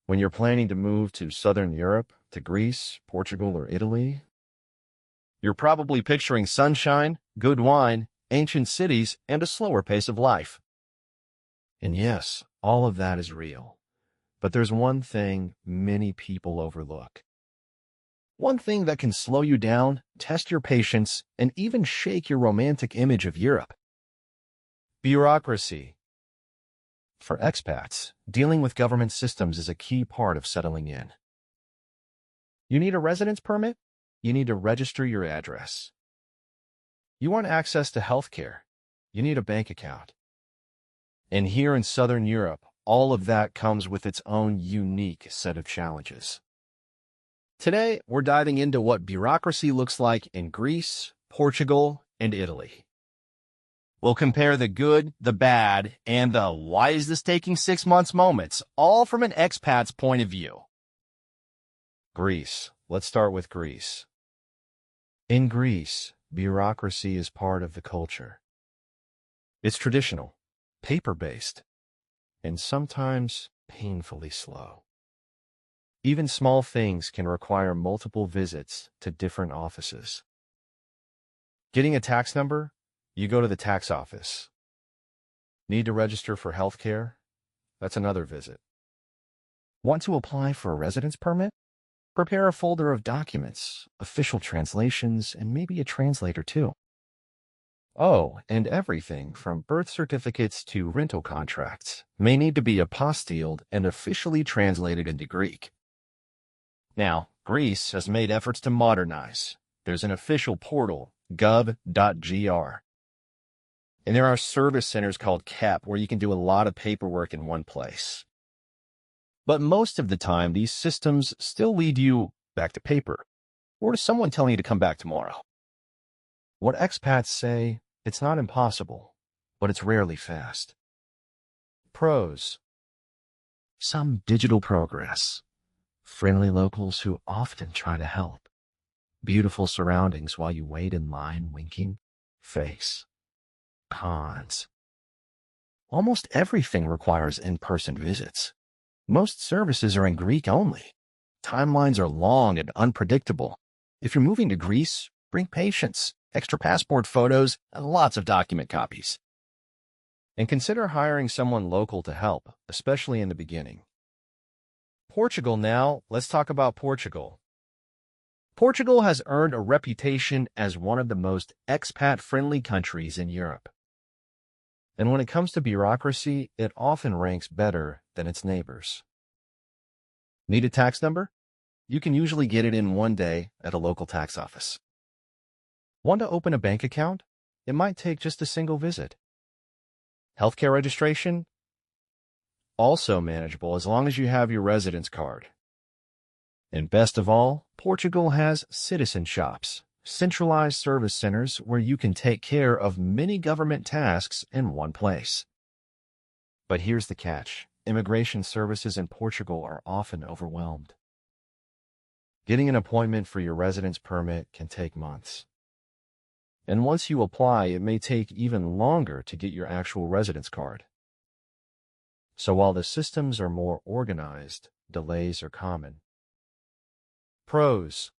When you're planning to move to Southern Europe, to Greece, Portugal, or Italy, you're probably picturing sunshine, good wine, ancient cities, and a slower pace of life. And yes, all of that is real. But there's one thing many people overlook. One thing that can slow you down, test your patience, and even shake your romantic image of Europe. Bureaucracy. For expats, dealing with government systems is a key part of settling in. You need a residence permit? You need to register your address. You want access to healthcare? You need a bank account. And here in Southern Europe, all of that comes with its own unique set of challenges. Today, we're diving into what bureaucracy looks like in Greece, Portugal, and Italy. We'll compare the good, the bad, and the why is this taking 6 months moments, all from an expat's point of view. Greece. Let's start with Greece. In Greece, bureaucracy is part of the culture. It's traditional, paper-based, and sometimes painfully slow. Even small things can require multiple visits to different offices. Getting a tax number? You go to the tax office. Need to register for health care? That's another visit. Want to apply for a residence permit? Prepare a folder of documents, official translations, and maybe a translator too. Oh, and everything from birth certificates to rental contracts may need to be apostilled and officially translated into Greek. Now, Greece has made efforts to modernize. There's an official portal, gov.gr. And there are service centers called KEP where you can do a lot of paperwork in one place. But most of the time, these systems still lead you back to paper or to someone telling you to come back tomorrow. What expats say, it's not impossible, but it's rarely fast. Pros. Some digital progress. Friendly locals who often try to help. Beautiful surroundings while you wait in line winking. Face. Cons. Almost everything requires in-person visits. Most services are in Greek only. Timelines are long and unpredictable. If you're moving to Greece, bring patience, extra passport photos, and lots of document copies. And consider hiring someone local to help, especially in the beginning. Portugal now. Let's talk about Portugal. Portugal has earned a reputation as one of the most expat-friendly countries in Europe. And when it comes to bureaucracy, it often ranks better than its neighbors. Need a tax number? You can usually get it in one day at a local tax office. Want to open a bank account? It might take just a single visit. Healthcare registration? Also manageable as long as you have your residence card. And best of all, Portugal has citizen shops, centralized service centers where you can take care of many government tasks in one place. But here's the catch. Immigration services in Portugal are often overwhelmed. Getting an appointment for your residence permit can take months. And once you apply, it may take even longer to get your actual residence card. So while the systems are more organized, delays are common. Pros.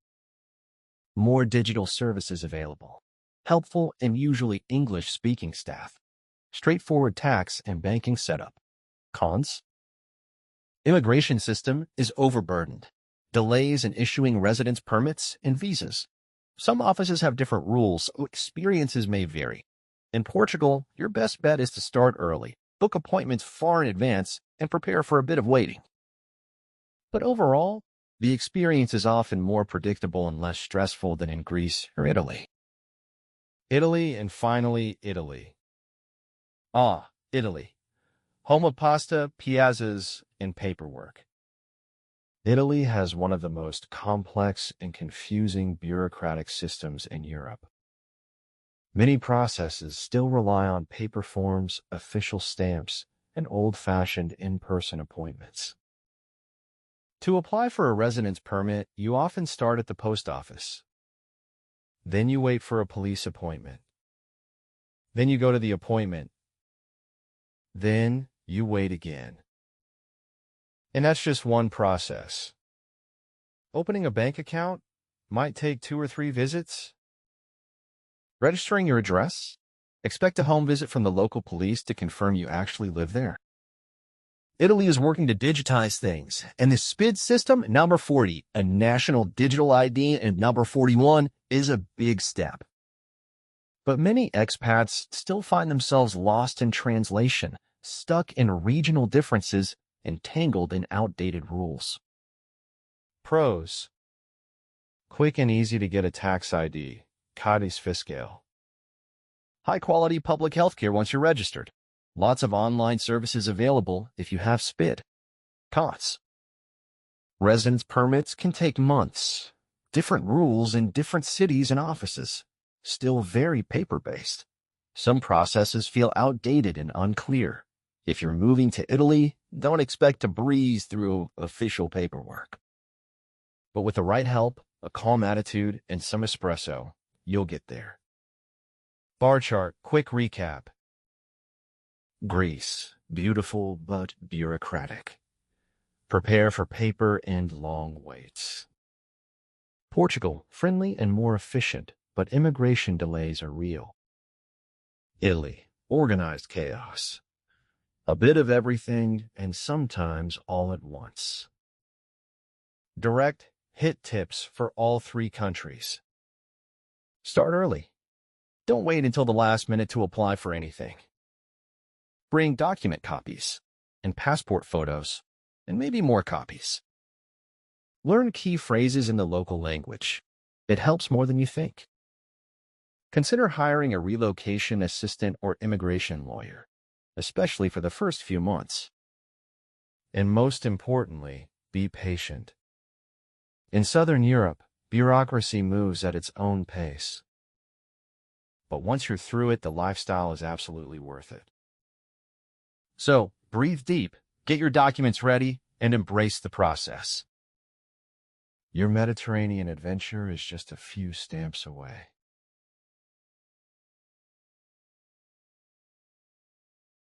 More digital services available. Helpful and usually English-speaking staff. Straightforward tax and banking setup. Cons. Immigration system is overburdened. Delays in issuing residence permits and visas. Some offices have different rules, so experiences may vary. In Portugal, your best bet is to start early, book appointments far in advance, and prepare for a bit of waiting. But overall, the experience is often more predictable and less stressful than in Greece or Italy. Italy, and finally, Italy. Italy. Home of pasta, piazzas, and paperwork. Italy has one of the most complex and confusing bureaucratic systems in Europe. Many processes still rely on paper forms, official stamps, and old-fashioned in-person appointments. To apply for a residence permit, you often start at the post office. Then you wait for a police appointment. Then you go to the appointment. Then you wait again. And that's just one process. Opening a bank account might take 2 or 3 visits. Registering your address? Expect a home visit from the local police to confirm you actually live there. Italy is working to digitize things, and the SPID system, number 40, a national digital ID, and number 41 is a big step. But many expats still find themselves lost in translation, stuck in regional differences, and tangled in outdated rules. Pros: quick and easy to get a tax ID, Cadiz Fiscal. High-quality public health care once you're registered. Lots of online services available if you have SPID. Cons: residence permits can take months. Different rules in different cities and offices. Still very paper-based. Some processes feel outdated and unclear. If you're moving to Italy, don't expect to breeze through official paperwork. But with the right help, a calm attitude, and some espresso, you'll get there. Bar chart, quick recap. Greece, beautiful but bureaucratic. Prepare for paper and long waits. Portugal, friendly and more efficient, but immigration delays are real. Italy, organized chaos. A bit of everything and sometimes all at once. Direct hit tips for all 3 countries. Start early. Don't wait until the last minute to apply for anything. Bring document copies and passport photos, and maybe more copies. Learn key phrases in the local language. It helps more than you think. Consider hiring a relocation assistant or immigration lawyer, especially for the first few months. And most importantly, be patient. In Southern Europe, bureaucracy moves at its own pace. But once you're through it, the lifestyle is absolutely worth it. So, breathe deep, get your documents ready, and embrace the process. Your Mediterranean adventure is just a few stamps away.